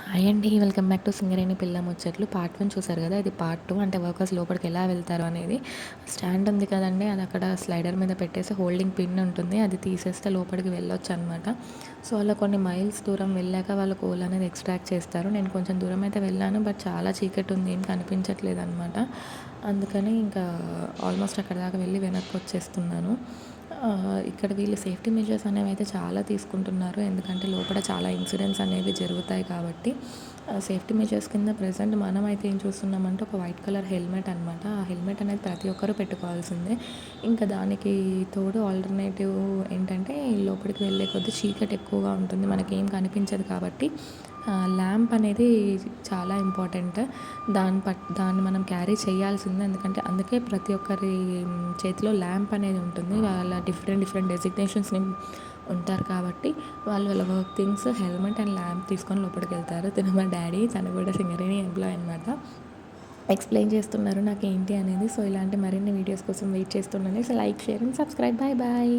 Hi అండి. Welcome back to Singareni పిల్ల ముచ్చట్లు. పార్ట్ 1 చూసారు కదా! ఇది పార్ట్ 2 అంటే వర్కర్స్ లోపలికి ఎలా వెళ్తారు అనేది. స్టాండ్ ఉంది కదండీ! అది అక్కడ స్లైడర్ మీద పెట్టేసి హోల్డింగ్ పిన్ ఉంటుంది. అది తీసేస్తే లోపలికి వెళ్ళొచ్చనమాట. సో, అలా కొన్ని మైల్స్ దూరం వెళ్ళాక వాళ్ళు కోల్ అనేది ఎక్స్ట్రాక్ట్ చేస్తారు. నేను కొంచెం దూరం అయితే వెళ్ళాను. బట్ చాలా చీకటి ఉంది. ఏం కనిపించట్లేదనమాట. అందుకని ఇంకా ఆల్మోస్ట్ అక్కడి దాకా వెళ్ళి వెనక్కి వచ్చేస్తున్నాను. ఇక్కడ వీళ్ళు సేఫ్టీ మెజర్స్ అనేవైతే చాలా తీసుకుంటున్నారు. ఎందుకంటే లోపల చాలా ఇన్సిడెంట్స్ అనేవి జరుగుతాయి కాబట్టి. సేఫ్టీ మెజర్స్ కింద ప్రెజెంట్ మనమైతే ఏం చూస్తున్నామంటే ఒక వైట్ కలర్ హెల్మెట్ అనమాట. ఆ హెల్మెట్ అనేది ప్రతి ఒక్కరు పెట్టుకోవాల్సిందే. ఇంకా దానికి తోడు ఆల్టర్నేటివ్ ఏంటంటే లోపలికి వెళ్ళే కొద్దీ చీకటి ఎక్కువగా ఉంటుంది. మనకేం కనిపించదు కాబట్టి ల్యాంప్ అనేది చాలా ఇంపార్టెంట్. దాన్ని మనం క్యారీ చేయాల్సిందే. ఎందుకంటే అందుకే ప్రతి ఒక్కరి చేతిలో ల్యాంప్ అనేది ఉంటుంది. వాళ్ళ డిఫరెంట్ డిఫరెంట్ డెసిగ్నేషన్స్‌ని ఉంటారు కాబట్టి వాళ్ళు వాళ్ళ work things helmet and lamp తీసుకొని లోపలికి వెళ్తారు. తిను మా డ్యాడీ, తను కూడా సింగరేణి ఎంప్లాయీ అనమాట. ఎక్స్‌ప్లెయిన్ చేస్తున్నారు నాకేంటి అనేది. సో, ఇలాంటి మరిన్ని వీడియోస్ కోసం వెయిట్ చేస్తుండండి. So, like, share and subscribe. Bye bye.